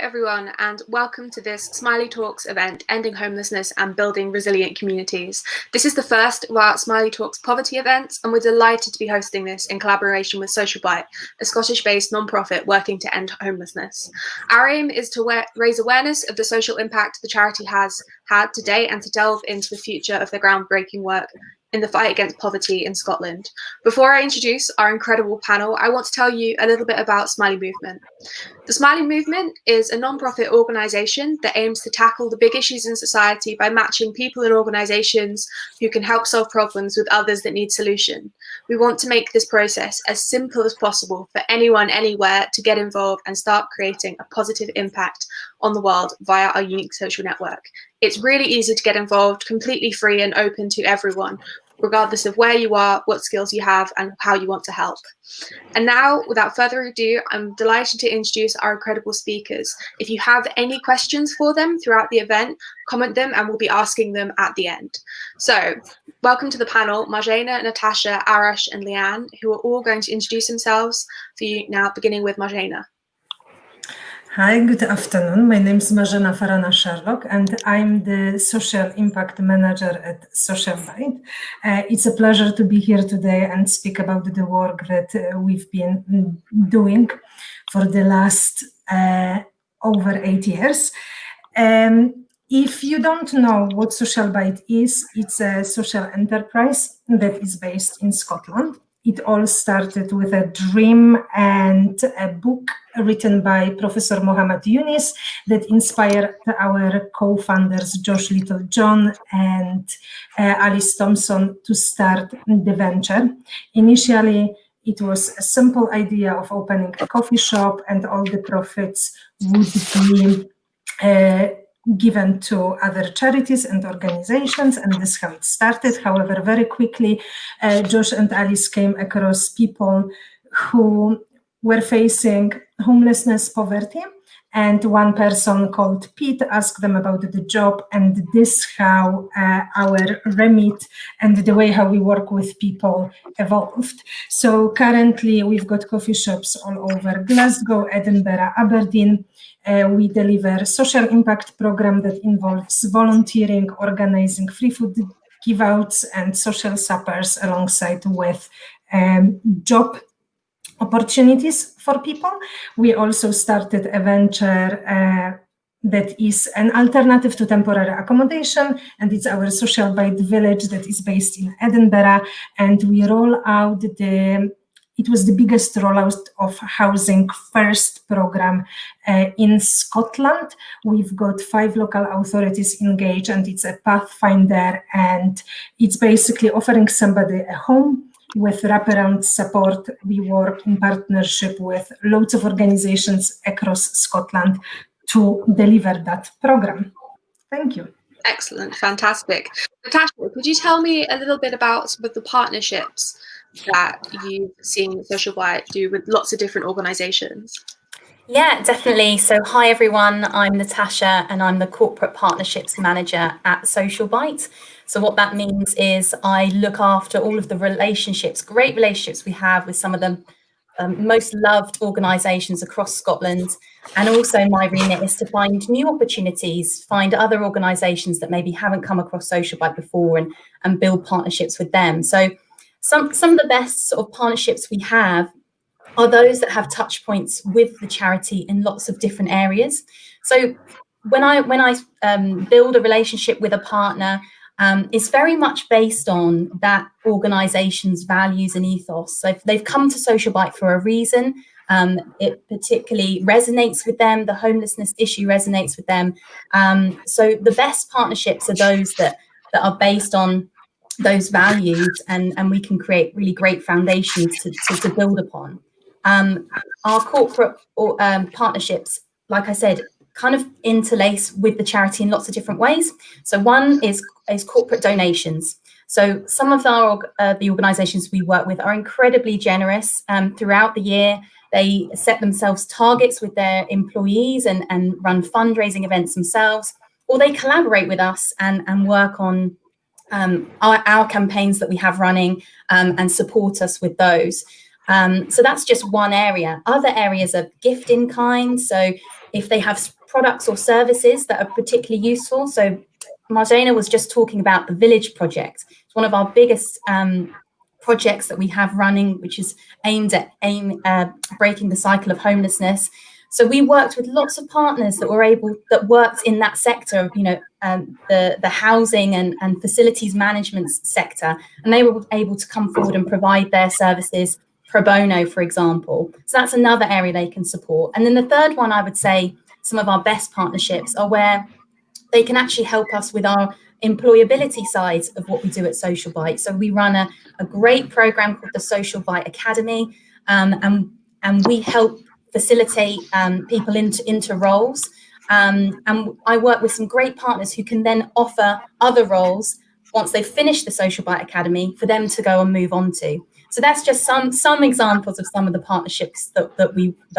everyone, and welcome to this Smiley Talks event, Ending Homelessness and Building Resilient Communities. This is the first of our Smiley Talks poverty events, and we're delighted to be hosting this in collaboration with Social Bite, a Scottish-based non-profit working to end homelessness. Our aim is to raise awareness of the social impact the charity has had to date and to delve into the future of their groundbreaking work in the fight against poverty in Scotland. Before I introduce our incredible panel, I want to tell you a little bit about Smiley Movement. The Smiley Movement is a non-profit organisation that aims to tackle the big issues in society by matching people and organisations who can help solve problems with others that need solution. We want to make this process as simple as possible for anyone, anywhere to get involved and start creating a positive impact on the world via our unique social network. It's really easy to get involved, completely free and open to everyone, regardless of where you are, what skills you have, and how you want to help. And now, without further ado, I'm delighted to introduce our incredible speakers. If you have any questions for them throughout the event, comment them and we'll be asking them at the end. So, welcome to the panel, Marzena, Natasha, Arash, and Leeann, who are all going to introduce themselves for you now, beginning with Marzena. Hi, good afternoon. My name is Marzena Farana Sherlock, and I'm the Social Impact Manager at Social Bite. It's a pleasure to be here today and speak about the work that we've been doing for the last over 8 years. If you don't know what Social Bite is, it's a social enterprise that is based in Scotland. It all started with a dream and a book written by Professor Mohammed Yunus that inspired our co-founders Josh Littlejohn and Alice Thompson to start the venture. Initially, it was a simple idea of opening a coffee shop and all the profits would be given to other charities and organizations, and this is how it started. However, very quickly, Josh and Alice came across people who were facing homelessness, poverty, and one person called Pete asked them about the job, and this is how our remit and the way how we work with people evolved. So currently, we've got coffee shops all over Glasgow, Edinburgh, Aberdeen. We deliver social impact program that involves volunteering, organizing free food give-outs and social suppers alongside with job opportunities for people. We also started a venture that is an alternative to temporary accommodation, and it's our Social Bite Village that is based in Edinburgh, and we roll out it was the biggest rollout of Housing First program in Scotland. We've got 5 local authorities engaged, and it's a pathfinder, and it's basically offering somebody a home with wraparound support. We work in partnership with loads of organizations across Scotland to deliver that program. Thank you. Excellent, fantastic. Natasha, could you tell me a little bit about some of the partnerships that you've seen Social Bite do with lots of different organizations? Yeah, definitely. So hi everyone, I'm Natasha and I'm the Corporate Partnerships Manager at Social Bite. So what that means is I look after all of the relationships, great relationships we have with some of the most loved organisations across Scotland. And also my remit is to find new opportunities, find other organisations that maybe haven't come across Social Bite before and build partnerships with them. So some of the best sort of partnerships we have are those that have touch points with the charity in lots of different areas. So when I build a relationship with a partner, it's very much based on that organisation's values and ethos. So if they've come to Social Bite for a reason, it particularly resonates with them, the homelessness issue resonates with them. So the best partnerships are those that are based on those values, and we can create really great foundations to build upon. Our corporate partnerships, like I said, kind of interlace with the charity in lots of different ways. So one is corporate donations. So some of the organisations we work with are incredibly generous. Throughout the year, they set themselves targets with their employees and run fundraising events themselves, or they collaborate with us and work on our campaigns that we have running and support us with those. So that's just one area. Other areas are gift in kind. So if they have products or services that are particularly useful. So Marzena was just talking about the Village project. It's one of our biggest projects that we have running, which is aimed at breaking the cycle of homelessness. So we worked with lots of partners that worked in that sector, the housing and facilities management sector, and they were able to come forward and provide their services pro bono, for example. So that's another area they can support. And then the third one, I would say, some of our best partnerships are where they can actually help us with our employability side of what we do at Social Bite. So we run a great program called the Social Bite Academy, and we help facilitate people into roles. And I work with some great partners who can then offer other roles once they've finished the Social Bite Academy for them to go and move on to. So that's just some examples of some of the partnerships that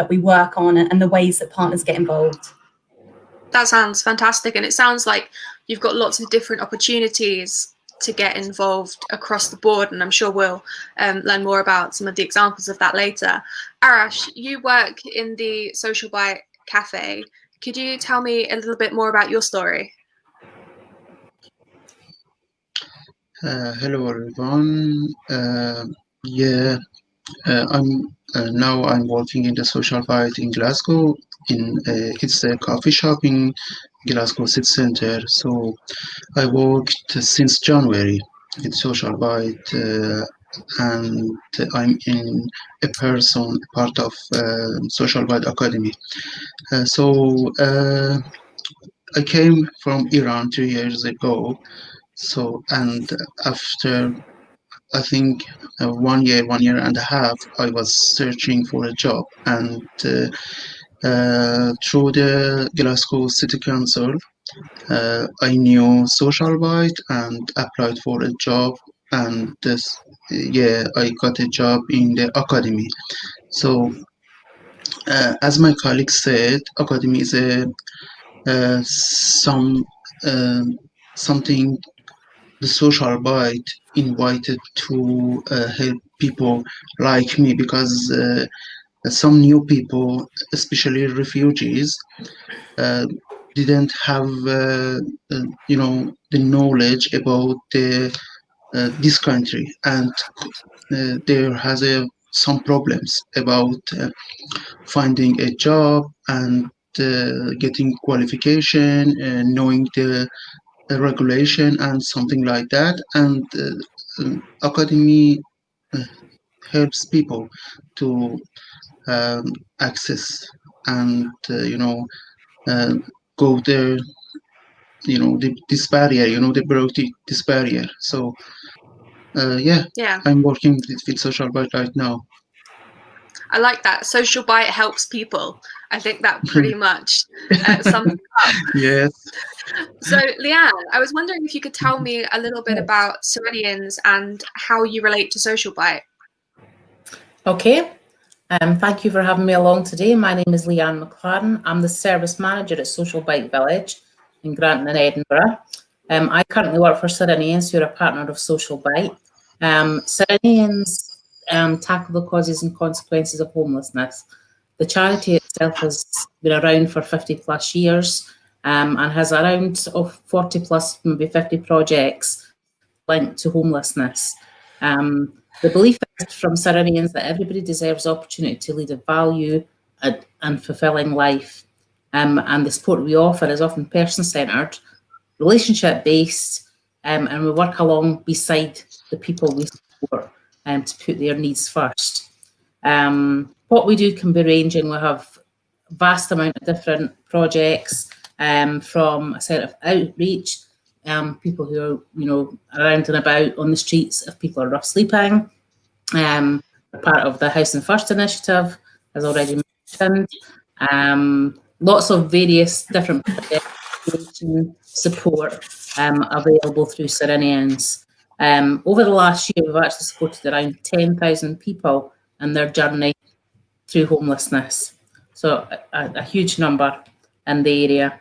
we work on and the ways that partners get involved. That sounds fantastic, and it sounds like you've got lots of different opportunities to get involved across the board, and I'm sure we'll learn more about some of the examples of that later. Arash, you work in the Social Bite Cafe. Could you tell me a little bit more about your story? Hello everyone. I'm working in the Social Bite in Glasgow. It's a coffee shop in Glasgow city centre. So I worked since January in Social Bite, and I'm in part of Social Bite Academy. I came from Iran 2 years ago. So, and after I think 1 year and a half, I was searching for a job, and through the Glasgow City Council, I knew Social Bite and applied for a job, and I got a job in the academy. So, as my colleague said, academy is something the Social Bite invited to help people like me, because some new people, especially refugees, didn't have the knowledge about this country, and there has some problems about finding a job and getting qualification, knowing the regulation and something like that. And academy helps people to access and go there, this barrier, they broke this barrier. So I'm working with Social Bite right now. I like that. Social Bite helps people. I think that pretty much sums it up. Yes. So, Leeann, I was wondering if you could tell me a little bit about Cyrenians and how you relate to Social Bite. Okay. Thank you for having me along today. My name is Leeann McLaren. I'm the service manager at Social Bite Village in Granton in Edinburgh. I currently work for Cyrenians, who are a partner of Social Bite. Cyrenians tackle the causes and consequences of homelessness. The charity itself has been around for 50 plus years and has around 40 plus, maybe 50 projects linked to homelessness. The belief is from Cyrenians that everybody deserves opportunity to lead a value and fulfilling life. And the support we offer is often person-centred, relationship-based, and we work along beside the people we support to put their needs first. What we do can be ranging. We have a vast amount of different projects, from a set of outreach, people who are, around and about on the streets if people are rough sleeping. Part of the Housing First initiative, as already mentioned. Lots of various different support available through Cyrenians. Over the last year, we've actually supported around 10,000 people in their journey through homelessness. So a huge number in the area.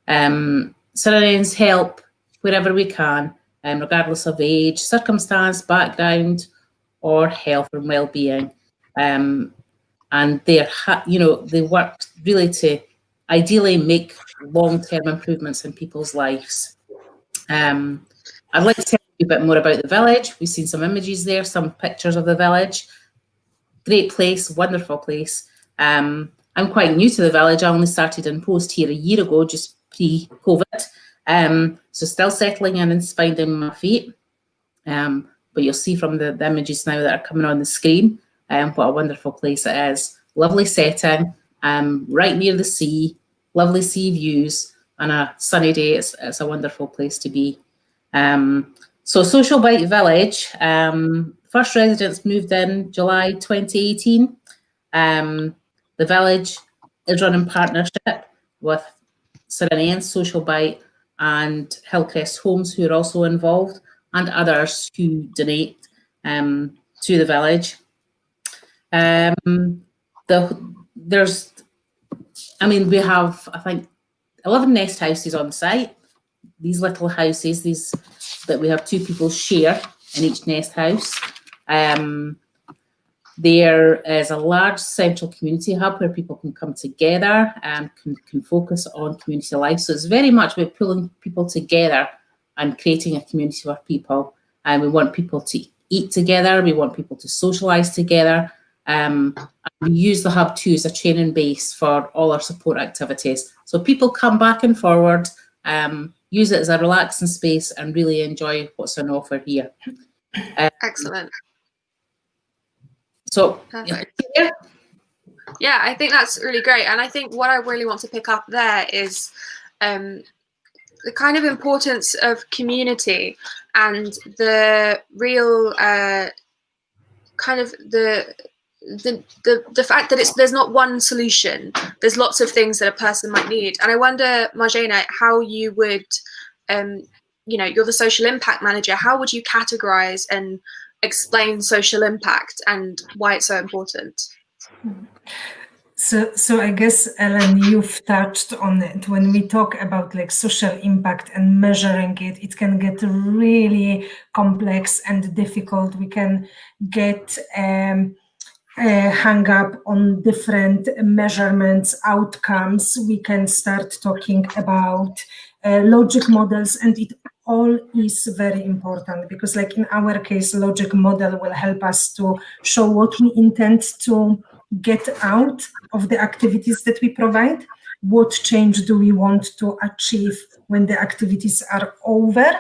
Cyrenians help wherever we can, regardless of age, circumstance, background, or health and well-being. And they work really to ideally make long-term improvements in people's lives. I'd like to tell you a bit more about the village. We've seen some images there, some pictures of the village. Great place, wonderful place. I'm quite new to the village. I only started in post here a year ago, just pre-COVID. So still settling in and finding my feet. But you'll see from the images now that are coming on the screen what a wonderful place it is. Lovely setting, right near the sea, lovely sea views, and a sunny day. It's a wonderful place to be. So Social Bite Village, first residents moved in July 2018. The village is run in partnership with Cyrenians, Social Bite, and Hillcrest Homes, who are also involved, and others who donate to the village. We have, I think, 11 nest houses on site. These little houses, that we have 2 people share in each nest house. There is a large central community hub where people can come together and can focus on community life. So it's very much about pulling people together and creating a community for people. And we want people to eat together. We want people to socialise together. And we use the hub too as a training base for all our support activities. So people come back and forward, use it as a relaxing space and really enjoy what's on offer here. Excellent. So, perfect. Yeah, I think that's really great. And I think what I really want to pick up there is the kind of importance of community and the real kind of the fact that there's not one solution. There's lots of things that a person might need. And I wonder, Marzena, how you would, you're the social impact manager. How would you categorize and explain social impact and why it's so important? So I guess, Ellen, you've touched on it. When we talk about like social impact and measuring it, it can get really complex and difficult. We can get hung up on different measurements, outcomes. We can start talking about logic models, and it all is very important because, like in our case, logic model will help us to show what we intend to get out of the activities that we provide. What change do we want to achieve when the activities are over?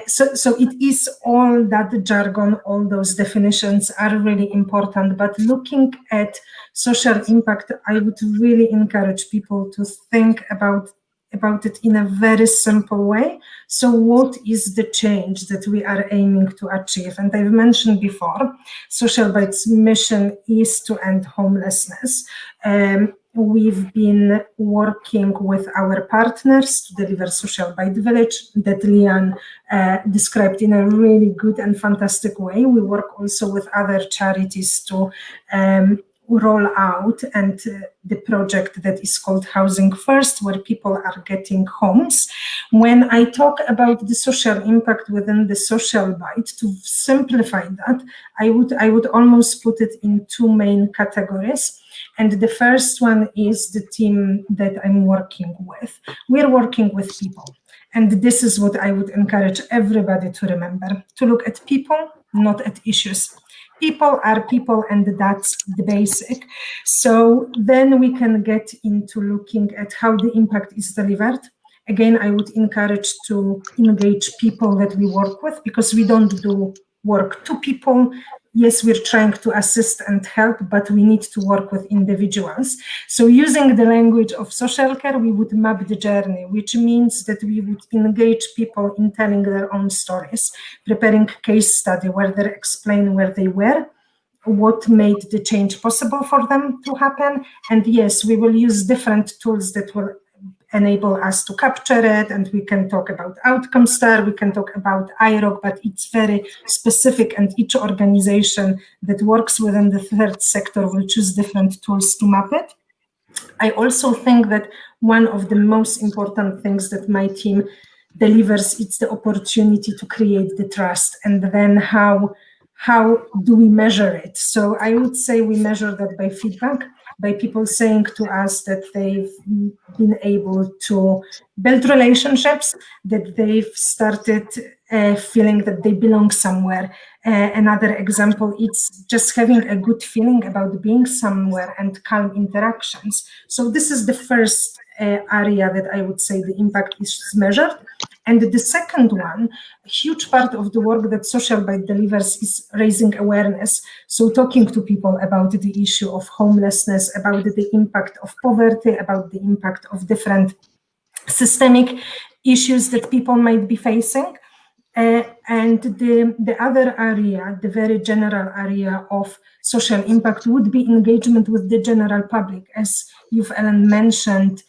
So it is all that jargon, all those definitions are really important, but looking at social impact, I would really encourage people to think about it in a very simple way. So what is the change that we are aiming to achieve? And I've mentioned before, Social Bite's mission is to end homelessness. We've been working with our partners to deliver Social Bite Village that Leeann described in a really good and fantastic way. We work also with other charities to roll out and the project that is called Housing First, where people are getting homes. When I talk about the social impact within the Social Bite, to simplify that, I would almost put it in 2 main categories. And the first one is the team that I'm working with. We're working with people. And this is what I would encourage everybody to remember, to look at people, not at issues. People are people, and that's the basic. So then we can get into looking at how the impact is delivered. Again, I would encourage to engage people that we work with, because we don't do work to people. Yes, we're trying to assist and help, but we need to work with individuals. So using the language of social care, we would map the journey, which means that we would engage people in telling their own stories, preparing case study where they explain where they were, what made the change possible for them to happen. And yes, we will use different tools that will enable us to capture it, and we can talk about outcome star, we can talk about IROC, but it's very specific, and each organization that works within the third sector will choose different tools to map it. I also think that one of the most important things that my team delivers, it's the opportunity to create the trust, and then how do we measure it? So I would say we measure that by feedback. by people saying to us that they've been able to build relationships, that they've started feeling that they belong somewhere. Another example, it's just having a good feeling about being somewhere and calm interactions. So this is the first area that I would say the impact is measured. And the second one, a huge part of the work that Social Byte delivers is raising awareness. So talking to people about the issue of homelessness, about the impact of poverty, about the impact of different systemic issues that people might be facing. And the other area, the very general area of social impact would be engagement with the general public. As you've, Ellen, mentioned,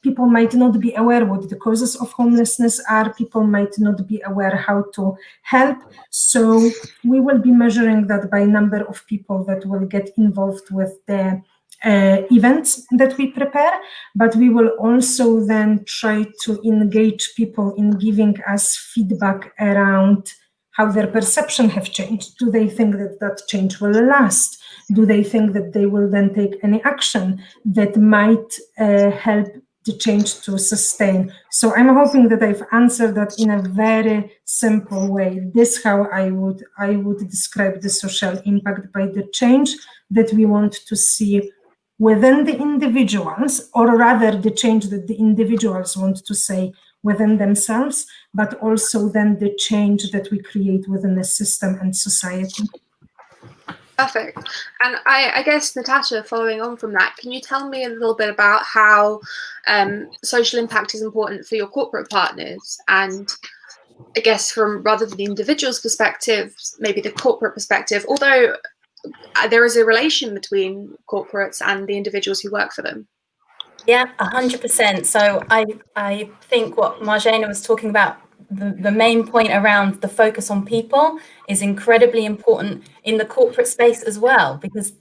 people might not be aware what the causes of homelessness are, people might not be aware how to help. So we will be measuring that by number of people that will get involved with the events that we prepare, but we will also then try to engage people in giving us feedback around how their perception have changed. Do they think that that change will last? Do they think that they will then take any action that might help the change to sustain? So I'm hoping that I've answered that in a very simple way. This is how I would describe the social impact by the change that we want to see within the individuals, or rather the change that the individuals want to say within themselves, but also then the change that we create within the system and society. Perfect. And I guess, Natasha, following on from that, can you tell me a little bit about how social impact is important for your corporate partners? And I guess from rather than the individual's perspective, maybe the corporate perspective, although there is a relation between corporates and the individuals who work for them. Yeah, 100%. So I think what Marzena was talking about, the main point around the focus on people is incredibly important in the corporate space as well, because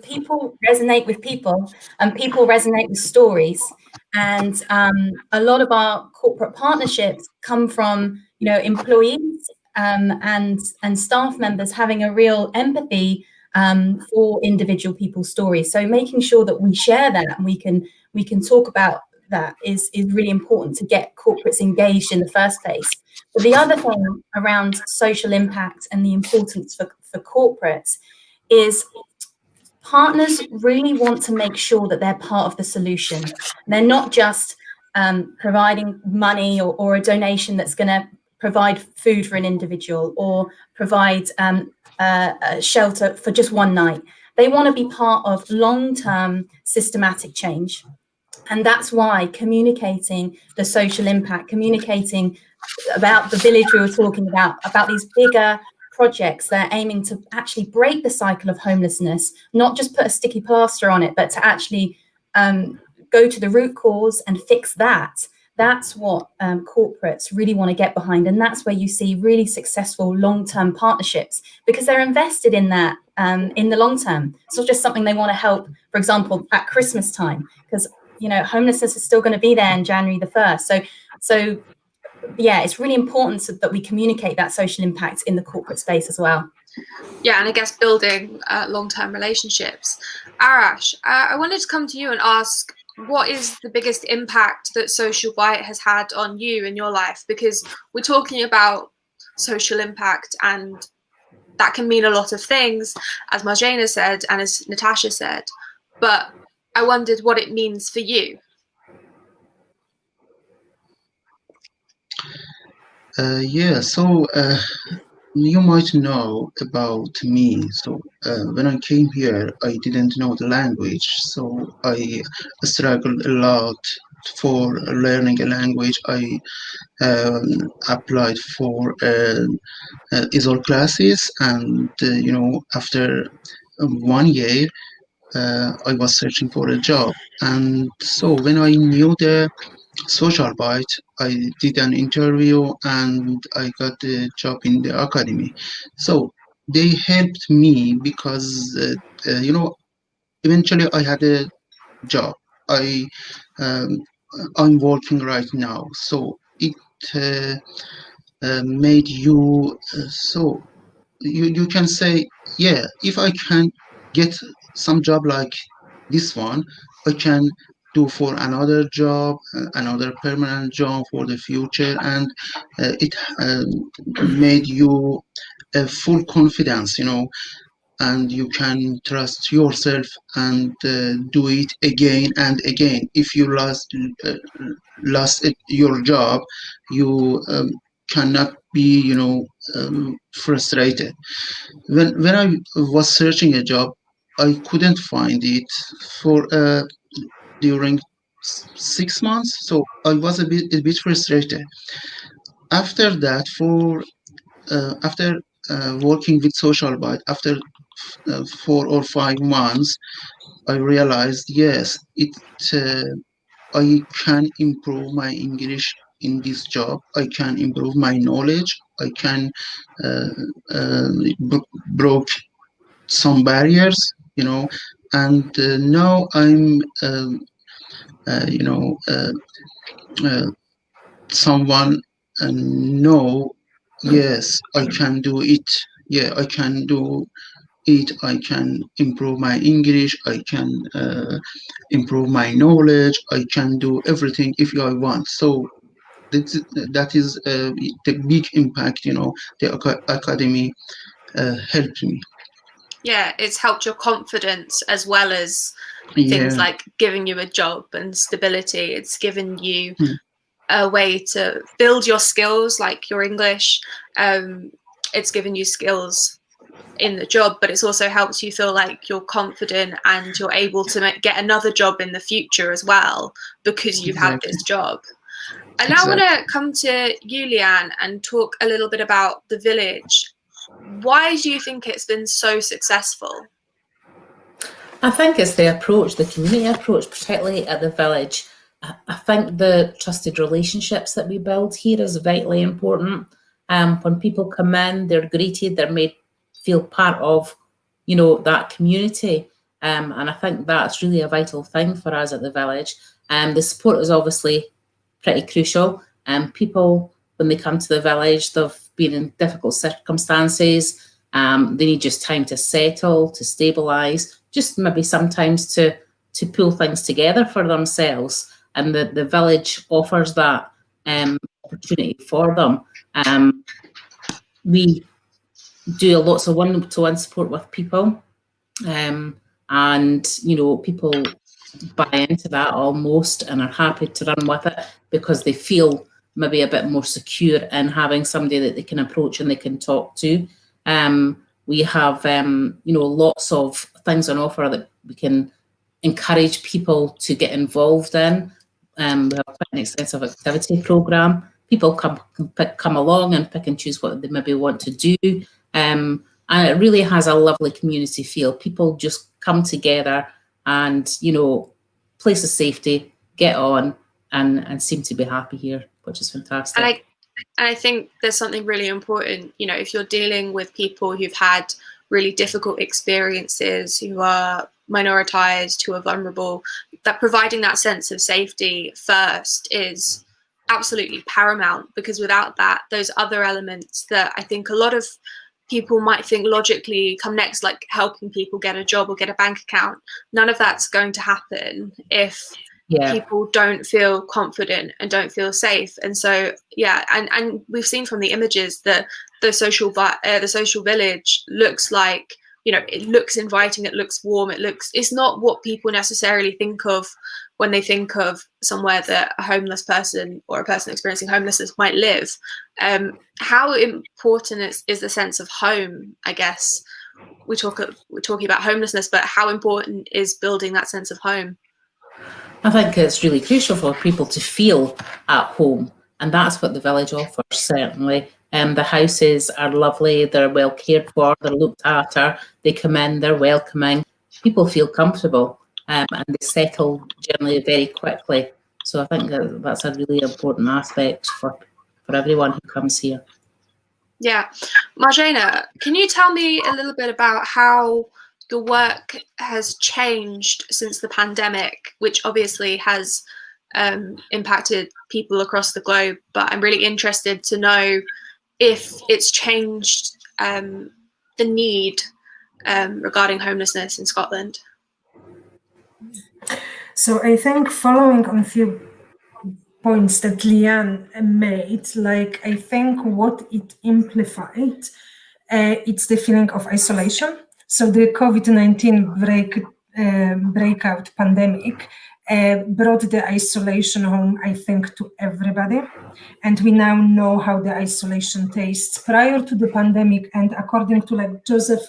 people resonate with people and people resonate with stories. And a lot of our corporate partnerships come from, employees and staff members having a real empathy for individual people's stories. So making sure that we share that and we can talk about that is really important to get corporates engaged in the first place. But the other thing around social impact and the importance for corporates is partners really want to make sure that they're part of the solution. They're not just providing money or a donation that's going to provide food for an individual or provide shelter for just one night. They want to be part of long-term systematic change. And that's why communicating the social impact, communicating about the village we were talking about these bigger projects that are aiming to actually break the cycle of homelessness, not just put a sticky plaster on it, but to actually go to the root cause and fix that. That's what corporates really want to get behind. And that's where you see really successful long-term partnerships, because they're invested in that in the long term. It's not just something they want to help, for example, at Christmas time, because homelessness is still going to be there in January the 1st. So yeah, it's really important that we communicate that social impact in the corporate space as well. Yeah, and I guess building long-term relationships. Arash, I wanted to come to you and ask, what is the biggest impact that Social Byte has had on you in your life? Because we're talking about social impact, and that can mean a lot of things, as Marzena said and as Natasha said. But I wondered what it means for you. So you might know about me. So when I came here, I didn't know the language, so I struggled a lot for learning a language. I applied for ESOL classes, and after 1 year, I was searching for a job. And so when I knew the Social Byte, I did an interview and I got the job in the academy. So they helped me because, eventually I had a job. I'm working right now. So it made you, so you can say, yeah, if I can get some job like this one I can do for another job, another permanent job for the future, and it made you a full confidence, and you can trust yourself and do it again and again. If you lost your job, you cannot be, frustrated. When I was searching a job, I couldn't find it for during 6 months, so I was a bit frustrated. After that, after working with Social Byte, after 4 or 5 months, I realized, yes, uh, I can improve my English in this job. I can improve my knowledge. I can uh, uh, broke some barriers, and now I'm, you know, uh, someone know, yes, I can do it. Yeah, I can do it. I can improve my English. I can improve my knowledge. I can do everything if I want. So that is the big impact. The academy helped me. Yeah, it's helped your confidence as well as things Yeah. like giving you a job and stability. It's given you Hmm. a way to build your skills, like your English. It's given you skills in the job, but it's also helped you feel like you're confident and you're able to get another job in the future as well because you've had Exactly. this job. I now want Exactly. to come to you, Leeann, and talk a little bit about the village. Why do you think it's been so successful? I think it's the approach, the community approach, particularly at the village. I think the trusted relationships that we build here is vitally important. When people come in, they're greeted, they're made feel part of, that community. And I think that's really a vital thing for us at the village. The support is obviously pretty crucial. People, when they come to the village, they've been in difficult circumstances. They need just time to settle, to stabilise, just maybe sometimes to pull things together for themselves. And the village offers that opportunity for them. We do lots of one-to-one support with people, and people buy into that almost and are happy to run with it because they feel maybe a bit more secure in having somebody that they can approach and they can talk to. We have lots of things on offer that we can encourage people to get involved in. We have quite an extensive activity programme. People come along and pick and choose what they maybe want to do. And it really has a lovely community feel. People just come together and, place of safety, get on, and seem to be happy here, which is fantastic. And I think there's something really important, if you're dealing with people who've had really difficult experiences, who are minoritized, who are vulnerable, that providing that sense of safety first is absolutely paramount, because without that, those other elements that I think a lot of people might think logically come next, like helping people get a job or get a bank account, none of that's going to happen if people don't feel confident and don't feel safe. And so and we've seen from the images that the social village looks like, it looks inviting, it looks warm, it's not what people necessarily think of when they think of somewhere that a homeless person or a person experiencing homelessness might live. How important is the sense of home? I guess we're talking about homelessness, but how important is building that sense of home? I think it's really crucial for people to feel at home, and that's what the village offers, certainly. The houses are lovely, they're well cared for, they're looked after, they come in, they're welcoming, people feel comfortable, and they settle generally very quickly. So I think that's a really important aspect for everyone who comes here. Yeah. Marzena, can you tell me a little bit about how your work has changed since the pandemic, which obviously has impacted people across the globe, but I'm really interested to know if it's changed the need regarding homelessness in Scotland? So I think following on a few points that Leeann made, like I think what it amplified, it's the feeling of isolation. So the COVID-19 breakout pandemic brought the isolation home, I think, to everybody. And we now know how the isolation tastes. Prior to the pandemic, and according to like Joseph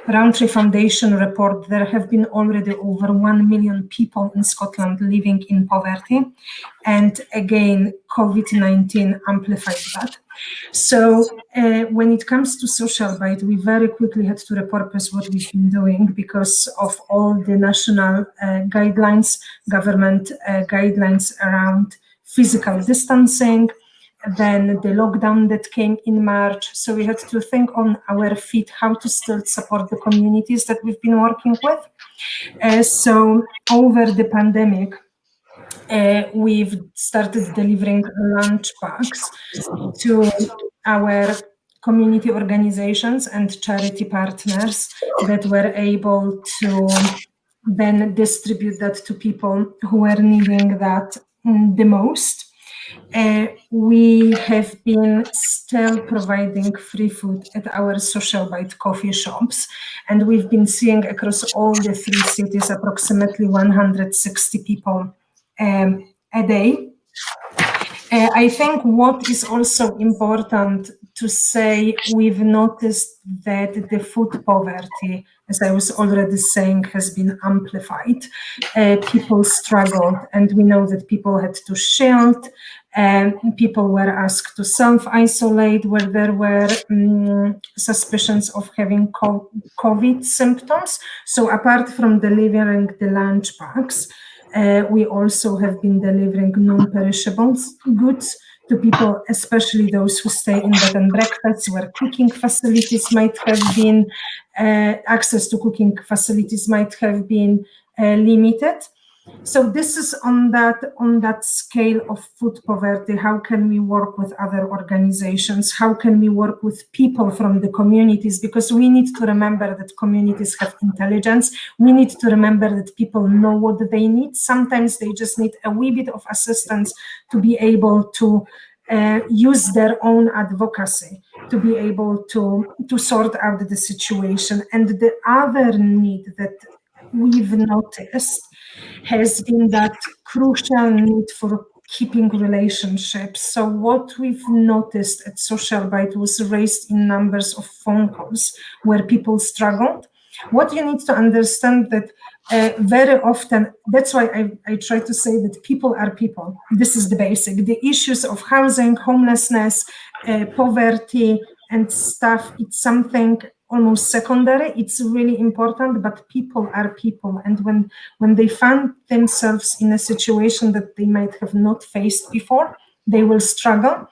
Roundtree Foundation report, there have been already over 1 million people in Scotland living in poverty. And again, COVID-19 amplified that. So when it comes to Social Bite, we very quickly had to repurpose what we've been doing because of all the national guidelines, government guidelines around physical distancing, then the lockdown that came in March. So we had to think on our feet how to still support the communities that we've been working with. So over the pandemic, we've started delivering lunch packs to our community organizations and charity partners that were able to then distribute that to people who were needing that the most. We have been still providing free food at our Social Bite coffee shops, and we've been seeing across all the 3 cities approximately 160 people a day. I think what is also important to say, we've noticed that the food poverty, as I was already saying, has been amplified. People struggled, and we know that people had to shield, and people were asked to self-isolate where there were suspicions of having COVID symptoms. So apart from delivering the lunch packs, we also have been delivering non-perishable goods to people, especially those who stay in bed and breakfasts, where cooking facilities might have been, access to cooking facilities might have been limited. So this is on that scale of food poverty. How can we work with other organizations? How can we work with people from the communities? Because we need to remember that communities have intelligence. We need to remember that people know what they need. Sometimes they just need a wee bit of assistance to be able to use their own advocacy, to be able to sort out the situation. And the other need that we've noticed has been that crucial need for keeping relationships. So what we've noticed at Social Bite was raised in numbers of phone calls where people struggled. What you need to understand that very often, that's why I try to say that people are people. This is the basic. The issues of housing, homelessness, poverty and stuff, it's something almost secondary. It's really important, but people are people. And when they find themselves in a situation that they might have not faced before, they will struggle.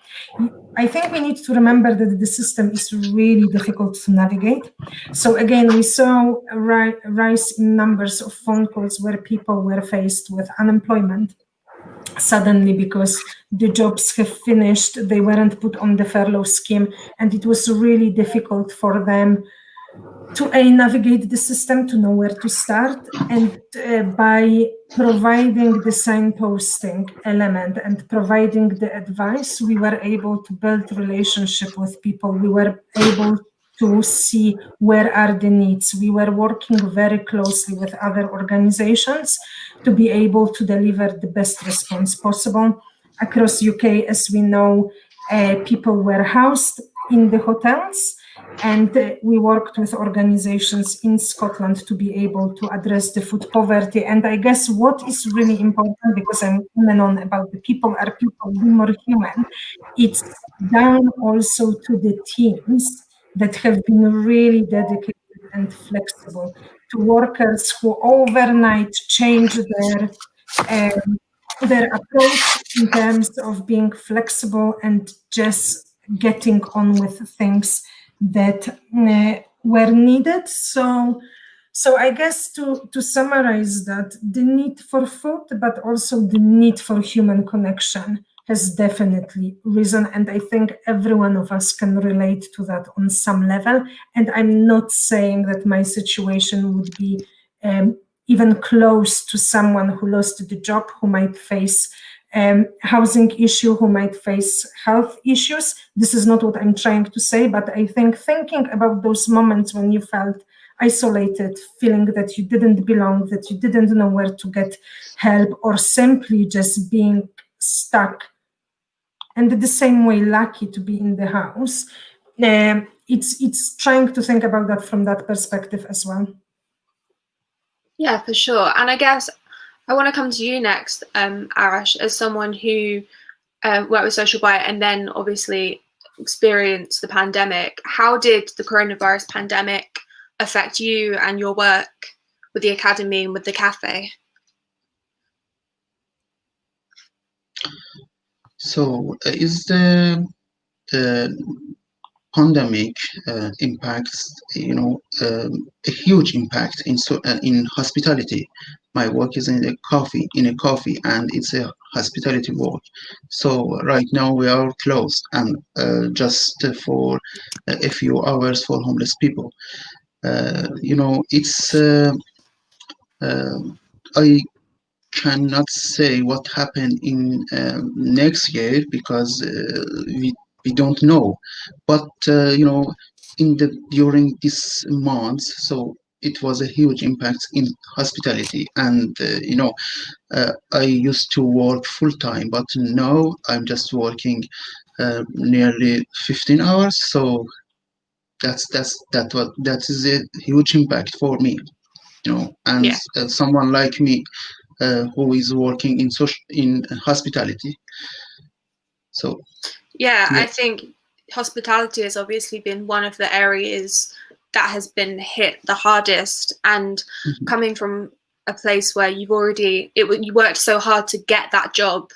I think we need to remember that the system is really difficult to navigate. So again, we saw a rise in numbers of phone calls where people were faced with unemployment suddenly because the jobs have finished, they weren't put on the furlough scheme, and it was really difficult for them to navigate the system, to know where to start. And by providing the signposting element and providing the advice, we were able to build relationship with people. We were able to see where are the needs. We were working very closely with other organizations to be able to deliver the best response possible. Across UK, as we know, people were housed in the hotels, and we worked with organizations in Scotland to be able to address the food poverty. And I guess what is really important, because I'm on and on about the people are people, be more human, it's down also to the teams that have been really dedicated and flexible, to workers who overnight change their approach in terms of being flexible and just getting on with things that were needed. So I guess to summarize that, the need for food, but also the need for human connection has definitely risen. And I think every one of us can relate to that on some level. And I'm not saying that my situation would be even close to someone who lost the job, who might face housing issue, who might face health issues. This is not what I'm trying to say, but I think thinking about those moments when you felt isolated, feeling that you didn't belong, that you didn't know where to get help, or simply just being stuck, and the same way lucky to be in the house, it's trying to think about that from that perspective as well. Yeah, for sure. And I guess I want to come to you next, Arash, as someone who worked with Social Bite and then obviously experienced the pandemic. How did the coronavirus pandemic affect you and your work with the academy and with the cafe? So is the pandemic impacts, a huge impact in hospitality. My work is in a coffee, and it's a hospitality work. So right now we are closed, and just for a few hours for homeless people. It's I cannot say what happened in next year because we don't know. But during this month, so it was a huge impact in hospitality, and I used to work full time, but now I'm just working nearly 15 hours. So that is a huge impact for me, and Yeah. someone like me who is working in hospitality. So yeah, I think hospitality has obviously been one of the areas that has been hit the hardest, and coming from a place where you worked so hard to get that job,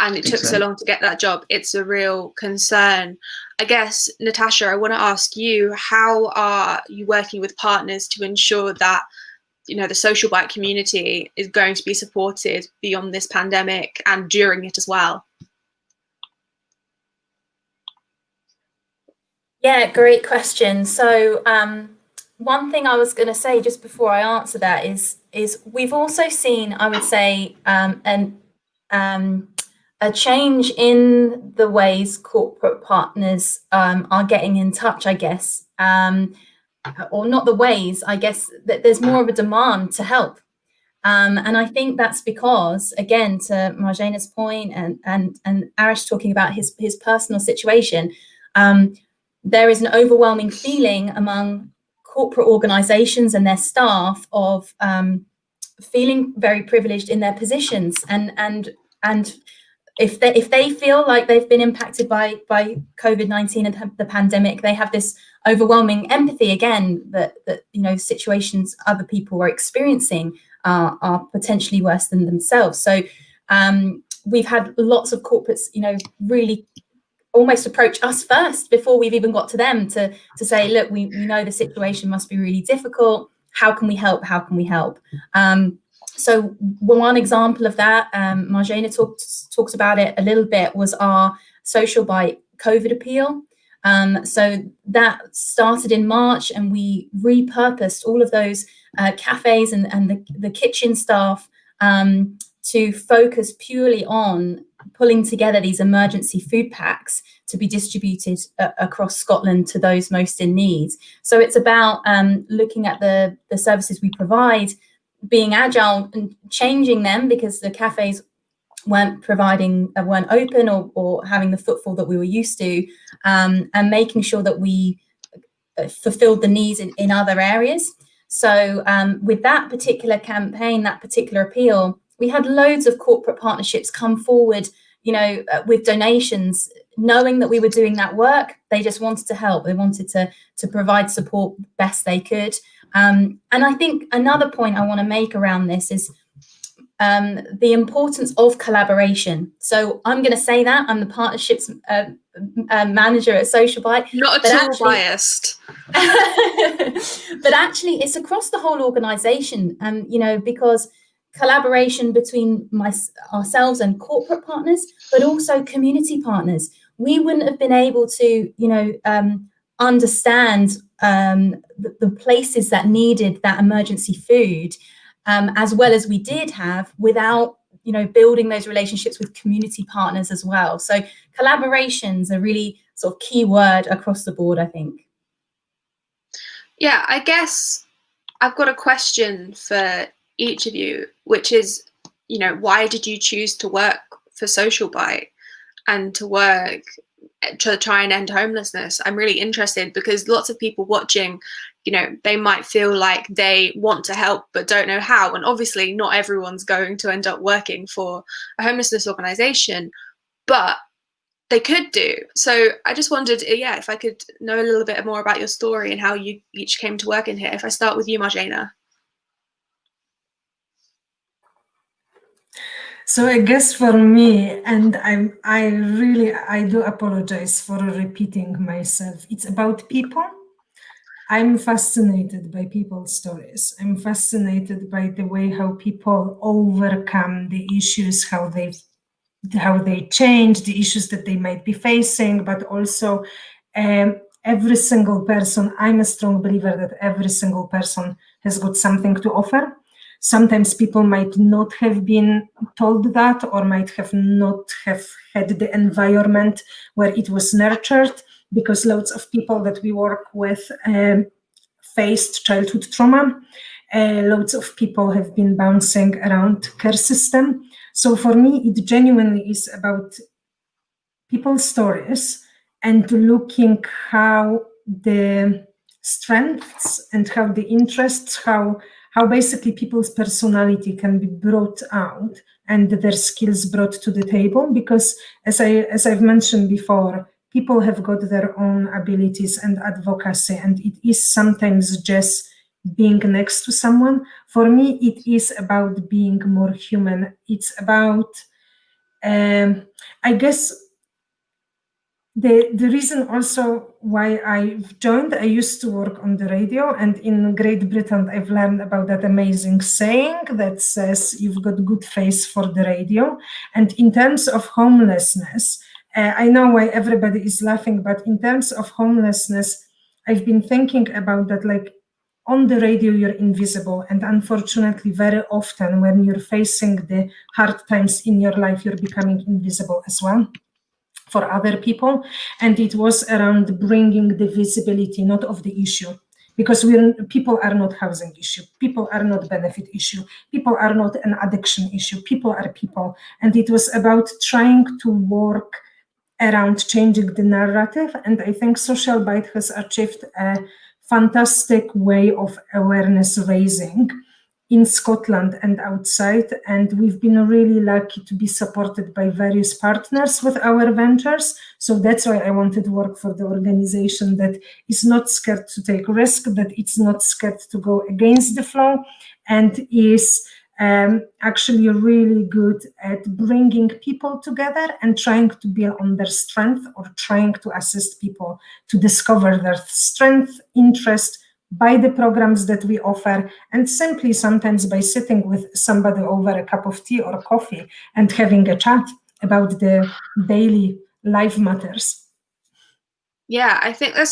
and it took so long to get that job, it's a real concern. I guess, Natasha, I want to ask you, how are you working with partners to ensure that the Social Bite community is going to be supported beyond this pandemic and during it as well? Yeah, great question. So one thing I was going to say just before I answer that is we've also seen, I would say, a change in the ways corporate partners are getting in touch, I guess, or not the ways, I guess, that there's more of a demand to help. And I think that's because, again, to Marzena's point and Arash talking about his personal situation, there is an overwhelming feeling among corporate organizations and their staff of feeling very privileged in their positions, and if they feel like they've been impacted by COVID-19 and the pandemic, they have this overwhelming empathy again that situations other people are experiencing are potentially worse than themselves. So we've had lots of corporates, really almost approach us first before we've even got to them to say, look, we know the situation must be really difficult. How can we help? How can we help? So one example of that, Marzena talks about it a little bit, was our Social Bite COVID appeal. So that started in March, and we repurposed all of those cafes and the kitchen staff to focus purely on pulling together these emergency food packs to be distributed across Scotland to those most in need. So it's about looking at the services we provide, being agile and changing them because the cafes weren't open or having the footfall that we were used to, and making sure that we fulfilled the needs in other areas. So with that particular campaign, that particular appeal, we had loads of corporate partnerships come forward, with donations, knowing that we were doing that work. They just wanted to help. They wanted to provide support best they could. And I think another point I want to make around this is the importance of collaboration. So I'm going to say that I'm the partnerships manager at Social Bite. Not at all biased. But actually, it's across the whole organisation, because collaboration between ourselves and corporate partners, but also community partners. We wouldn't have been able to, understand the places that needed that emergency food as well as we did have, without building those relationships with community partners as well. So collaboration's a really sort of key word across the board, I think. Yeah, I guess I've got a question for each of you, which is, why did you choose to work for Social Bite and to work to try and end homelessness? I'm really interested, because lots of people watching, they might feel like they want to help but don't know how. And obviously not everyone's going to end up working for a homelessness organisation, but they could do. So I just wondered, if I could know a little bit more about your story and how you each came to work in here. If I start with you, Marzena. So I guess for me, and I do apologize for repeating myself, it's about people. I'm fascinated by people's stories. I'm fascinated by the way how people overcome the issues, how they change, the issues that they might be facing, but also every single person. I'm a strong believer that every single person has got something to offer. Sometimes people might not have been told that, or might have not have had the environment where it was nurtured, because lots of people that we work with faced childhood trauma. Lots of people have been bouncing around care system. So for me, it genuinely is about people's stories and looking how the strengths and how the interests, how basically people's personality can be brought out and their skills brought to the table. Because as I've mentioned before, people have got their own abilities and advocacy, and it is sometimes just being next to someone. For me, it is about being more human. It's about, I guess, the reason also why I've joined, I used to work on the radio, and in Great Britain, I've learned about that amazing saying that says, you've got good face for the radio. And in terms of homelessness, I know why everybody is laughing, but in terms of homelessness, I've been thinking about that, like, on the radio, you're invisible. And unfortunately, very often when you're facing the hard times in your life, you're becoming invisible as well for other people. And it was around bringing the visibility, not of the issue, because people are not housing issue, people are not benefit issue, people are not an addiction issue, people are people. And it was about trying to work around changing the narrative. And I think Social Bite has achieved a fantastic way of awareness raising in Scotland and outside, and we've been really lucky to be supported by various partners with our ventures. So that's why I wanted to work for the organization that is not scared to take risk, that it's not scared to go against the flow, and is actually really good at bringing people together and trying to build on their strength, or trying to assist people to discover their strength, interest, by the programs that we offer, and simply sometimes by sitting with somebody over a cup of tea or coffee and having a chat about the daily life matters. Yeah, I think there's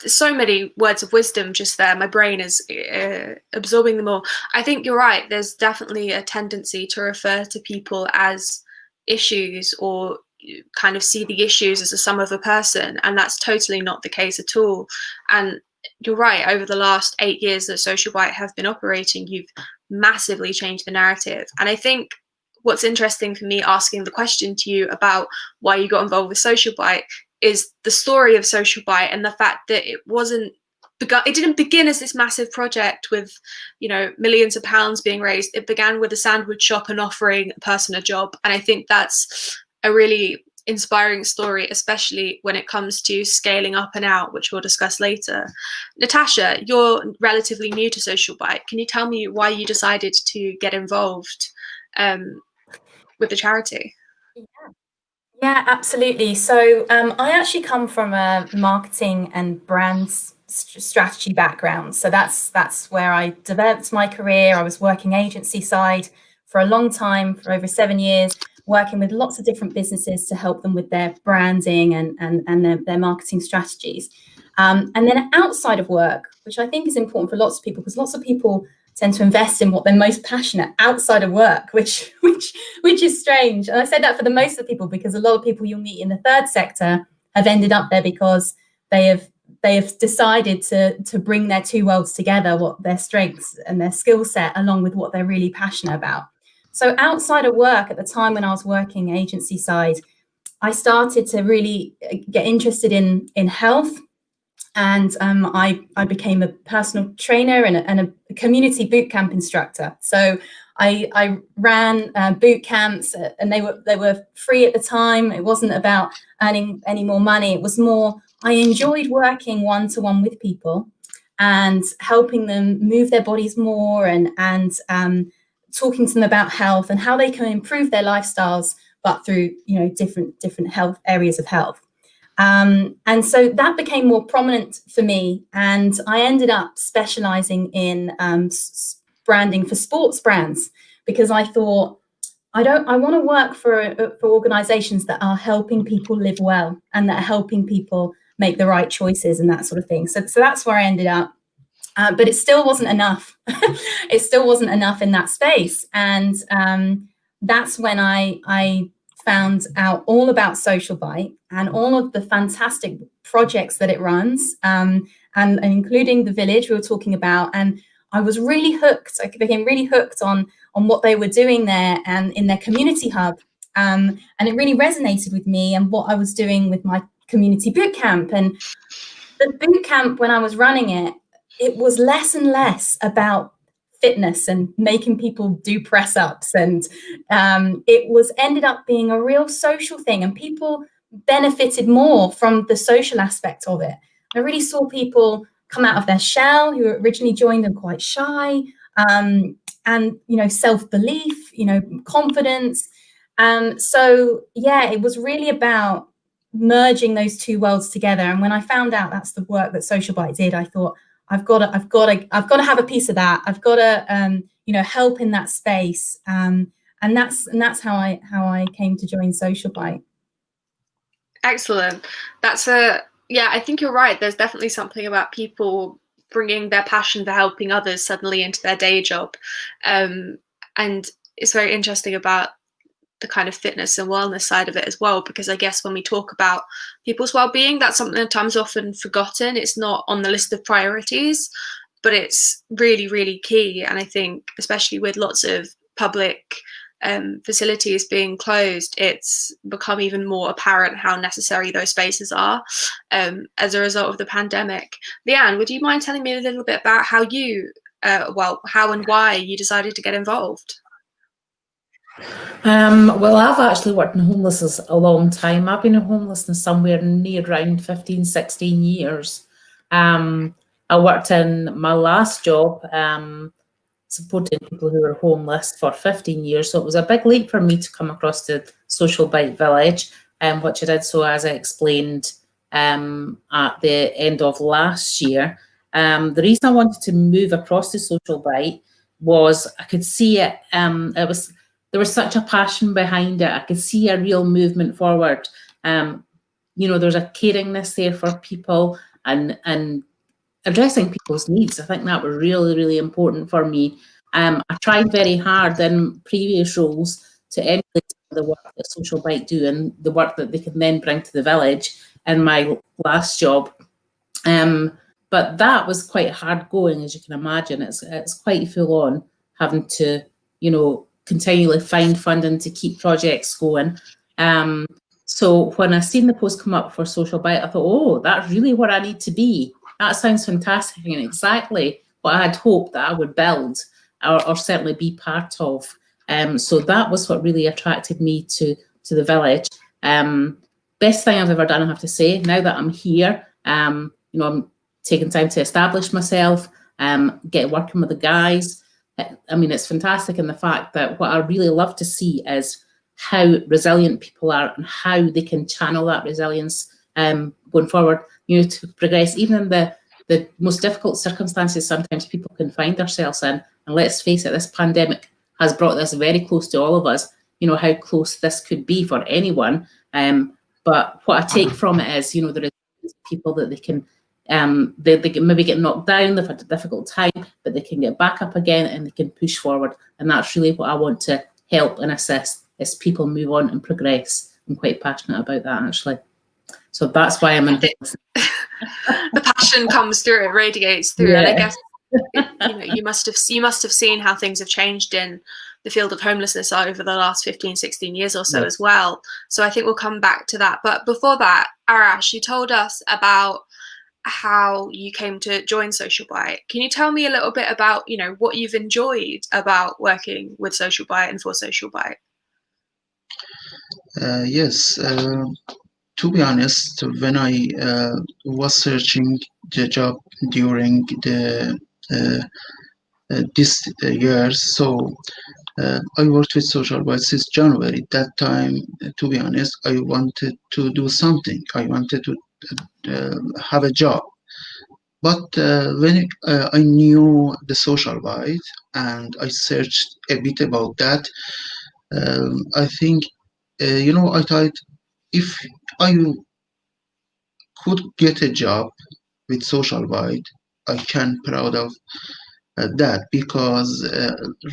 so many words of wisdom just there. My brain is absorbing them all. I think you're right. There's definitely a tendency to refer to people as issues, or kind of see the issues as a sum of a person, and that's totally not the case at all. And you're right, over the last 8 years that Social Bite have been operating, you've massively changed the narrative. And I think what's interesting for me asking the question to you about why you got involved with Social Bite is the story of Social Bite, and the fact that it didn't begin as this massive project with, millions of pounds being raised. It began with a sandwich shop and offering a person a job. And I think that's a really inspiring story, especially when it comes to scaling up and out, which we'll discuss later. Natasha, you're relatively new to Social Bite. Can you tell me why you decided to get involved with the charity? Yeah, absolutely. So I actually come from a marketing and brands strategy background. So that's where I developed my career. I was working agency side for a long time, for over 7 years, working with lots of different businesses to help them with their branding and their marketing strategies. And then outside of work, which I think is important for lots of people, because lots of people tend to invest in what they're most passionate outside of work, which is strange. And I said that for the most of the people, because a lot of people you'll meet in the third sector have ended up there because they have decided to bring their two worlds together, what their strengths and their skill set, along with what they're really passionate about. So outside of work, at the time when I was working agency side, I started to really get interested in health. And I became a personal trainer and a community boot camp instructor. So I ran boot camps, and they were free at the time. It wasn't about earning any more money. It was more, I enjoyed working one-to-one with people and helping them move their bodies more, and talking to them about health and how they can improve their lifestyles, but through different health areas of health. And so that became more prominent for me, and I ended up specializing in branding for sports brands, because I thought I want to work for organizations that are helping people live well and that are helping people make the right choices and that sort of thing. So that's where I ended up. But it still wasn't enough. It still wasn't enough in that space. And that's when I found out all about Social Bite and all of the fantastic projects that it runs, and including the village we were talking about. And I was really hooked. I became really hooked on what they were doing there and in their community hub. And it really resonated with me and what I was doing with my community boot camp. And the boot camp, when I was running it, it was less and less about fitness and making people do press ups, and it ended up being a real social thing, and people benefited more from the social aspect of it. I really saw people come out of their shell who originally joined them quite shy, and self-belief, confidence. So yeah, it was really about merging those two worlds together. And when I found out that's the work that Social Bite did, I thought, I've got to have a piece of that. I've got to help in that space, and that's how I came to join Social Bite. Excellent. I think you're right. There's definitely something about people bringing their passion for helping others suddenly into their day job, and it's very interesting about the kind of fitness and wellness side of it as well, because I guess when we talk about people's well-being, that's something at times often forgotten. It's not on the list of priorities, but it's really, really key. And I think especially with lots of public facilities being closed, it's become even more apparent how necessary those spaces are as a result of the pandemic. Leeann, would you mind telling me a little bit about how how and why you decided to get involved? Well, I've actually worked in homelessness a long time. I've been in homelessness somewhere near around 15, 16 years. I worked in my last job supporting people who were homeless for 15 years. So it was a big leap for me to come across the Social Bite Village, which I did so, as I explained, at the end of last year. The reason I wanted to move across to Social Bite was I could see it. There was such a passion behind it. I could see a real movement forward. There's a caringness there for people and addressing people's needs. I think that was really, really important for me. I tried very hard in previous roles to emulate the work that Social Bite do and the work that they can then bring to the village in my last job. But that was quite hard going, as you can imagine. It's quite full on having to, continually find funding to keep projects going. So when I seen the post come up for Social Bite, I thought, oh, that's really what I need to be. That sounds fantastic and exactly what I had hoped that I would build or certainly be part of. So that was what really attracted me to the village. Best thing I've ever done, I have to say. Now that I'm here, I'm taking time to establish myself, get working with the guys. I mean, it's fantastic in the fact that what I really love to see is how resilient people are and how they can channel that resilience going forward, to progress, even in the most difficult circumstances sometimes people can find themselves in. And let's face it, this pandemic has brought this very close to all of us, how close this could be for anyone. But what I take from it is, there is people that they can They can maybe get knocked down, they've had a difficult time, but they can get back up again and they can push forward. And that's really what I want to help and assist, as people move on and progress. I'm quite passionate about that, actually. So that's why I'm in this. The passion comes through, it radiates through. Yeah. And I guess you must have seen how things have changed in the field of homelessness over the last 15, 16 years or so as well. So I think we'll come back to that. But before that, Arash, you told us about how you came to join Social Bite. Can you tell me a little bit about, what you've enjoyed about working with Social Bite and for Social Bite? Yes. To be honest, when I was searching the job during this year, so I worked with Social Bite since January. That time, to be honest, I wanted to do something. I wanted to have a job. But when I knew the Social Bite and I searched a bit about that, I think, I thought if I could get a job with Social Bite, I can proud of that, because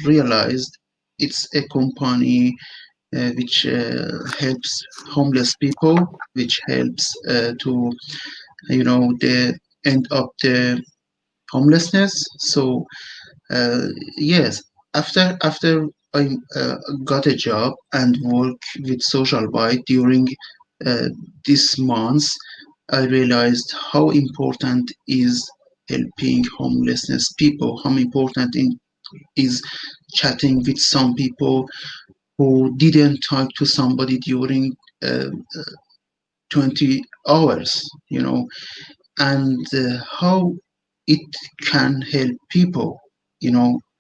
realized it's a company which helps homeless people, which helps to the end of the homelessness. So yes, after I got a job and work with Social Bite during this month, I realized how important is helping homelessness people, how important is chatting with some people who didn't talk to somebody during 20 hours, and how it can help people,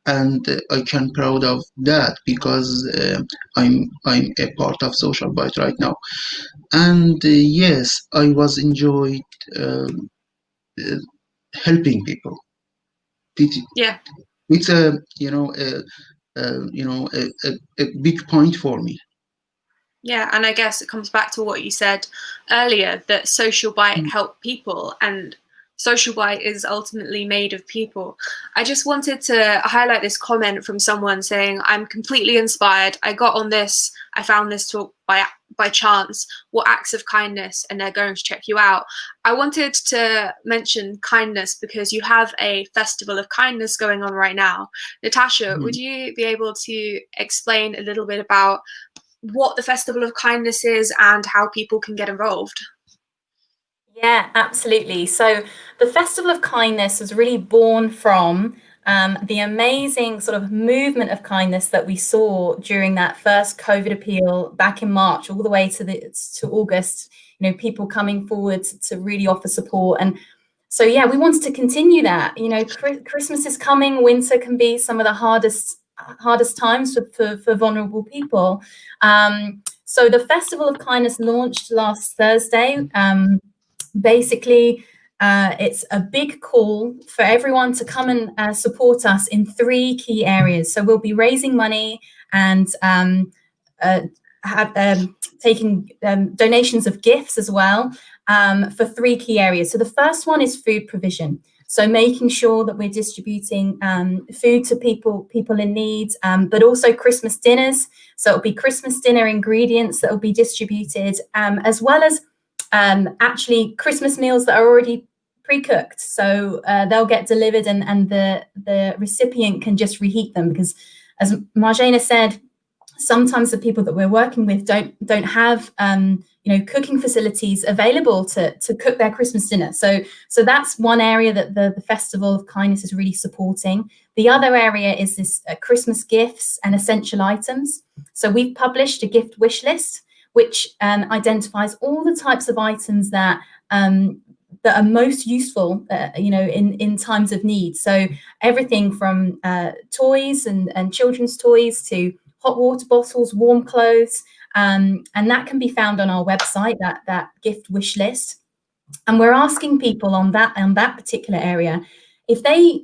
and I can proud of that, because I'm a part of Social Bite right now. And yes, I was enjoyed helping people. Yeah. It's a big point for me. Yeah, and I guess it comes back to what you said earlier, that Social Bite help people, and Social Bite is ultimately made of people. I just wanted to highlight this comment from someone saying, I'm completely inspired. I got on this, I found this talk by chance. What acts of kindness? And they're going to check you out. I wanted to mention kindness because you have a festival of kindness going on right now. Natasha, would you be able to explain a little bit about what the Festival of Kindness is and how people can get involved? Yeah, absolutely. So the Festival of Kindness was really born from the amazing sort of movement of kindness that we saw during that first COVID appeal back in March, all the way to August. People coming forward to really offer support. And so, yeah, we wanted to continue that. Christmas is coming. Winter can be some of the hardest times for vulnerable people. So the Festival of Kindness launched last Thursday. Basically, it's a big call for everyone to come and support us in 3 key areas. So we'll be raising money and taking donations of gifts as well for 3 key areas. So the first one is food provision. So making sure that we're distributing food to people in need, but also Christmas dinners. So it'll be Christmas dinner ingredients that will be distributed, as well as actually Christmas meals that are already pre-cooked. So they'll get delivered and the recipient can just reheat them, because as Marzena said, sometimes the people that we're working with don't have cooking facilities available to cook their Christmas dinner. So that's one area that the Festival of Kindness is really supporting. The other area is this Christmas gifts and essential items. So we've published a gift wish list, which identifies all the types of items that are most useful, in times of need. So everything from toys and children's toys to hot water bottles, warm clothes, and that can be found on our website, that gift wish list. And we're asking people on that particular area, if they,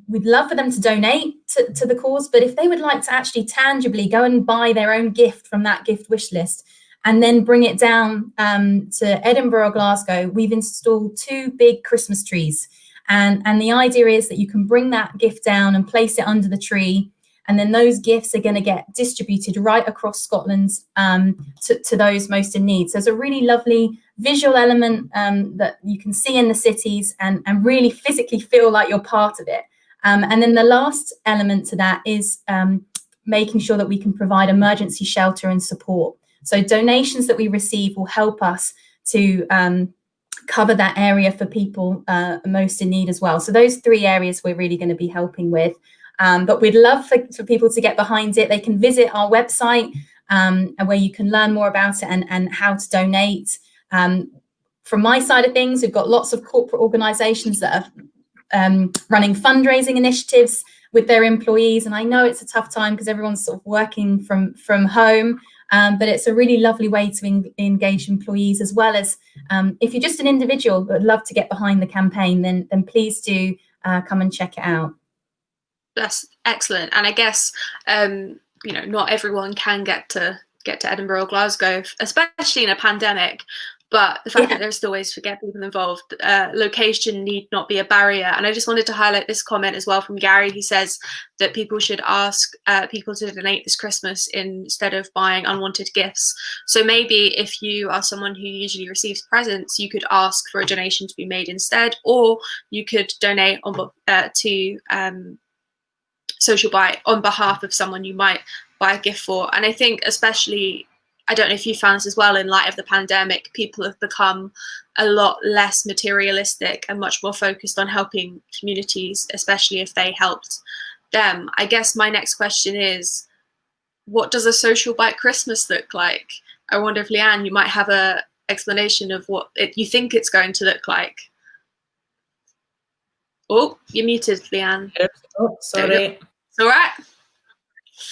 we'd love for them to donate to the cause, but if they would like to actually tangibly go and buy their own gift from that gift wish list and then bring it down to Edinburgh or Glasgow, we've installed 2 big Christmas trees. And the idea is that you can bring that gift down and place it under the tree, and then those gifts are going to get distributed right across Scotland to those most in need. So it's a really lovely visual element that you can see in the cities and really physically feel like you're part of it. And then the last element to that is making sure that we can provide emergency shelter and support. So donations that we receive will help us to cover that area for people most in need as well. So those 3 areas we're really going to be helping with. But we'd love for people to get behind it. They can visit our website where you can learn more about it and how to donate. From my side of things, we've got lots of corporate organisations that are running fundraising initiatives with their employees. And I know it's a tough time because everyone's sort of working from home, but it's a really lovely way to engage employees, as well as if you're just an individual but would love to get behind the campaign, then please do come and check it out. That's excellent. And I guess, not everyone can get to Edinburgh or Glasgow, especially in a pandemic. But the fact that there's still ways to get people involved, location need not be a barrier. And I just wanted to highlight this comment as well from Gary. He says that people should ask people to donate this Christmas instead of buying unwanted gifts. So maybe if you are someone who usually receives presents, you could ask for a donation to be made instead, or you could donate to Social Bite on behalf of someone you might buy a gift for. And I think especially, I don't know if you found this as well, in light of the pandemic, people have become a lot less materialistic and much more focused on helping communities, especially if they helped them. I guess my next question is, what does a Social Bite Christmas look like? I wonder if Leeann, you might have an explanation of what you think it's going to look like. Oh, you're muted, Leeann. Oh, sorry. It's all right.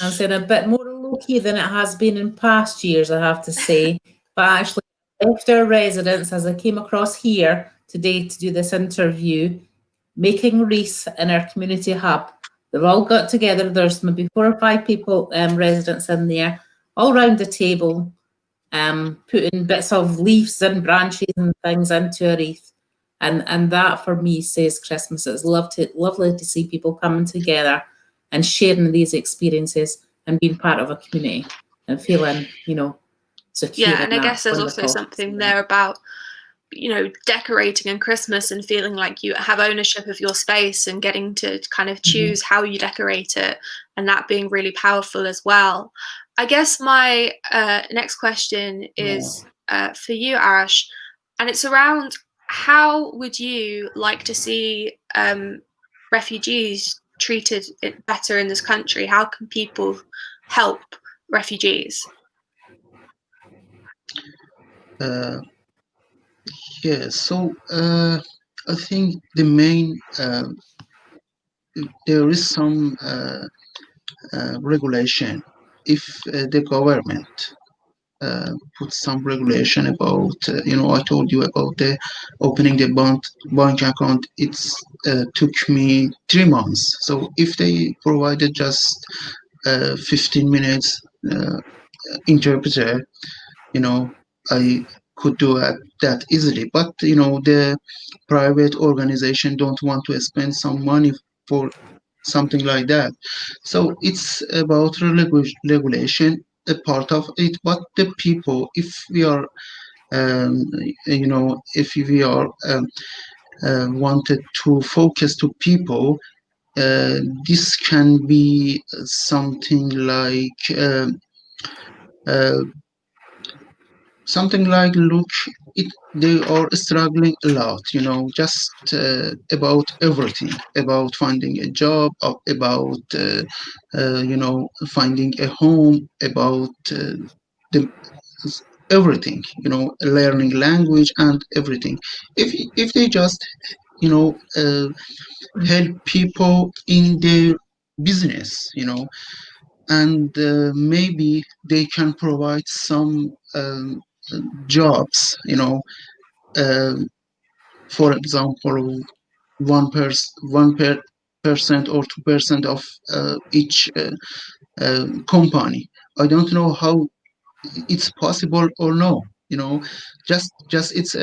I'm saying a bit more low-key than it has been in past years, I have to say. But actually, after residents, as I came across here today to do this interview, making wreaths in our community hub. They've all got together. There's maybe 4 or 5 people, residents in there, all round the table, putting bits of leaves and branches and things into a wreath. And that for me says Christmas. It's lovely to see people coming together and sharing these experiences and being part of a community and feeling, secure. Yeah, and I guess there's also something there about, decorating in Christmas and feeling like you have ownership of your space and getting to kind of choose how you decorate it, and that being really powerful as well. I guess my next question is for you, Arash, and it's around, how would you like to see refugees treated better in this country? How can people help refugees? So I think the main there is some regulation. If the government put some regulation about, I told you about the opening the bank account. It's took me 3 months. So if they provided just 15 minutes interpreter, I could do that easily. But the private organization don't want to spend some money for something like that. So it's about regulation, a part of it. But the people, if we are if we are wanted to focus to people, this can be something like look, they are struggling a lot, just about everything, about finding a job, about finding a home, about everything, learning language and everything. If they just help people in their business, and maybe they can provide some jobs, for example, 1% or 2% of each company. I don't know how it's possible or no. Just it's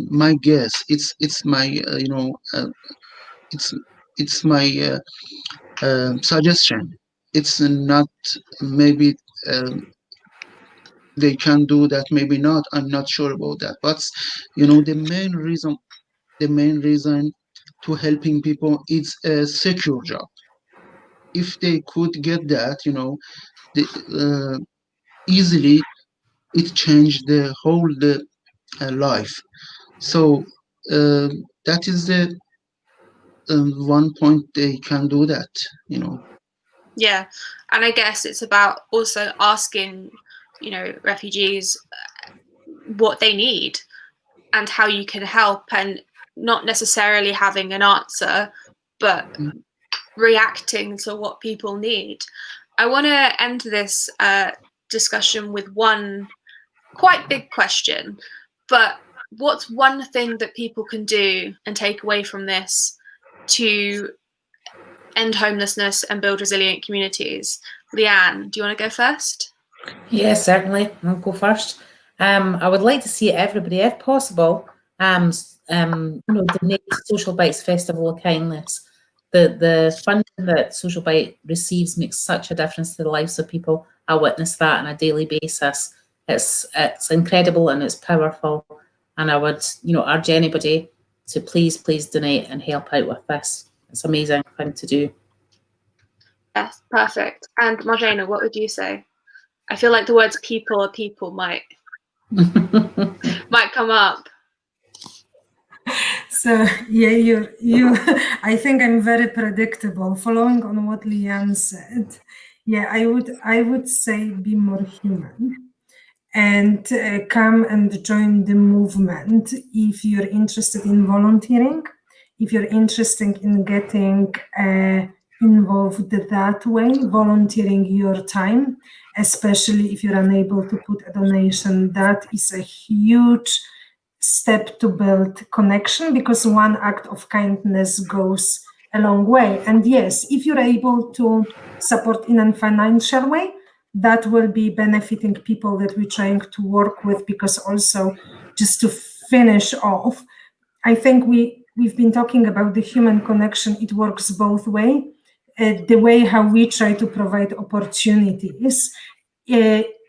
my guess. It's my it's my suggestion. It's not maybe they can do that, maybe not. I'm not sure about that. But the main reason to helping people is a secure job. If they could get that, easily, it changed the whole life. So that is the one point they can do that. Yeah, and I guess it's about also asking, refugees what they need and how you can help, and not necessarily having an answer, but reacting to what people need. I want to end this discussion with one quite big question, but what's one thing that people can do and take away from this to end homelessness and build resilient communities? Leeann, do you want to go first? Yes, certainly. I'll go first. I would like to see everybody, if possible, donate to Social Bite's Festival of Kindness. The funding that Social Bite receives makes such a difference to the lives of people. I witness that on a daily basis. It's incredible and it's powerful. And I would, urge anybody to please donate and help out with this. It's an amazing thing to do. Yes, perfect. And Marzena, what would you say? I feel like the words people might come up. So yeah, you I think I'm very predictable. Following on what Leeann said, yeah, I would say be more human and come and join the movement if you're interested in volunteering, if you're interested in getting involved that way, volunteering your time, especially if you're unable to put a donation. That is a huge step to build connection, because one act of kindness goes a long way. And yes, if you're able to support in a financial way, that will be benefiting people that we're trying to work with. Because also, just to finish off, I think we've been talking about the human connection. It works both ways. The way how we try to provide opportunities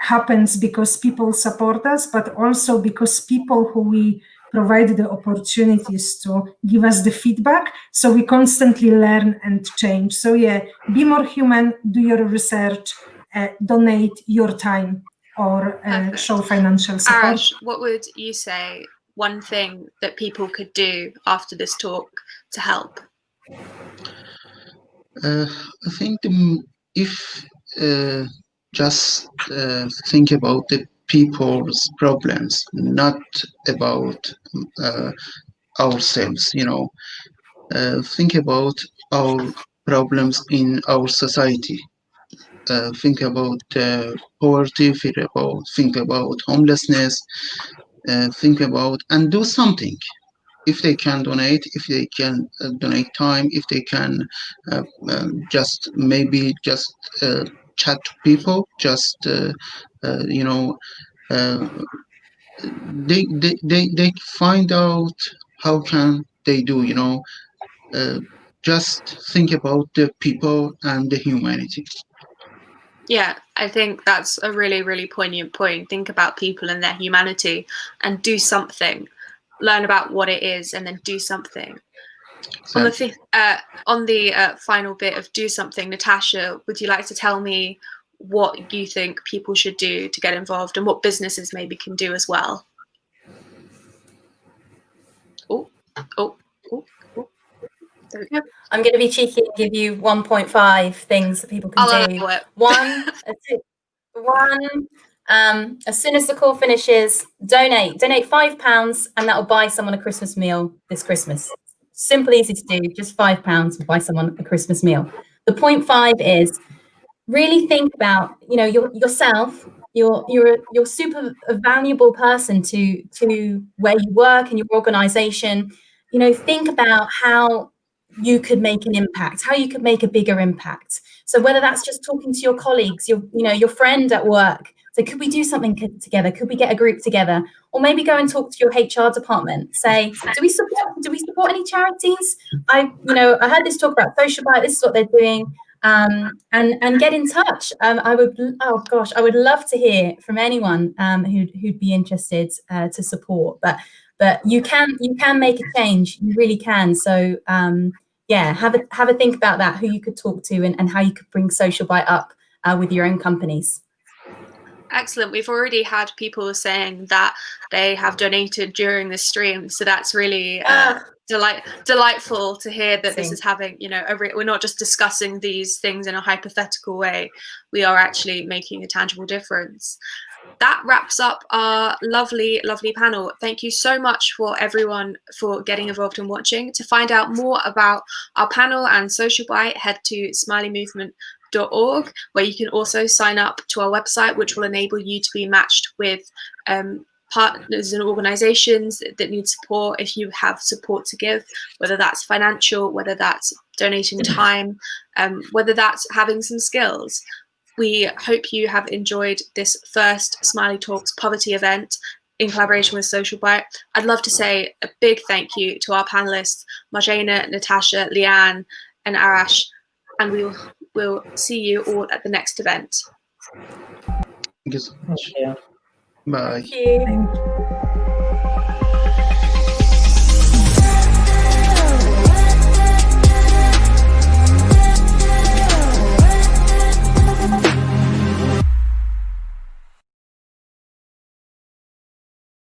happens because people support us, but also because people who we provide the opportunities to give us the feedback. So we constantly learn and change. So yeah, be more human, do your research, donate your time, or show financial support. Ash, what would you say one thing that people could do after this talk to help? I think if just think about the people's problems, not about ourselves, think about our problems in our society. Think about poverty, think about homelessness, think about and do something. If they can donate, if they can donate time, if they can just chat to people, just they find out how can they do. Just think about the people and the humanity. Yeah, I think that's a really, really poignant point. Think about people and their humanity and do something. Learn about what it is and then do something. Exactly. On the final bit of do something, Natasha, would you like to tell me what you think people should do to get involved and what businesses maybe can do as well? Oh. There we go. I'm going to be cheeky and give you 1.5 things that people can do. One, as soon as the call finishes, donate £5, and that will buy someone a Christmas meal this Christmas. Simple, easy to do. Just £5 will buy someone a Christmas meal. The 0.5 is really think about, yourself. You're super a valuable person to where you work and your organisation. Think about how you could make an impact, how you could make a bigger impact. So whether that's just talking to your colleagues, your friend at work, so could we do something together? Could we get a group together? Or maybe go and talk to your HR department. Say, do we support any charities? I heard this talk about Social Bite. This is what they're doing. And get in touch. I would love to hear from anyone who'd be interested to support. But you can make a change. You really can. So have a think about that. Who you could talk to and how you could bring Social Bite up with your own companies. Excellent. We've already had people saying that they have donated during the stream, so that's really delightful to hear that this is having, we're not just discussing these things in a hypothetical way. We are actually making a tangible difference. That wraps up our lovely panel. Thank you so much for everyone for getting involved and watching. To find out more about our panel and Social Bite, head to smileymovement.org, where you can also sign up to our website, which will enable you to be matched with partners and organizations that need support. If you have support to give, whether that's financial, whether that's donating time, whether that's having some skills. We hope you have enjoyed this first Smiley Talks poverty event in collaboration with Social Bite. I'd love to say a big thank you to our panelists, Marzena, Natasha, Leeann, and Arash, and we'll see you all at the next event. Thank you so much. Bye. Thank you. Thank you.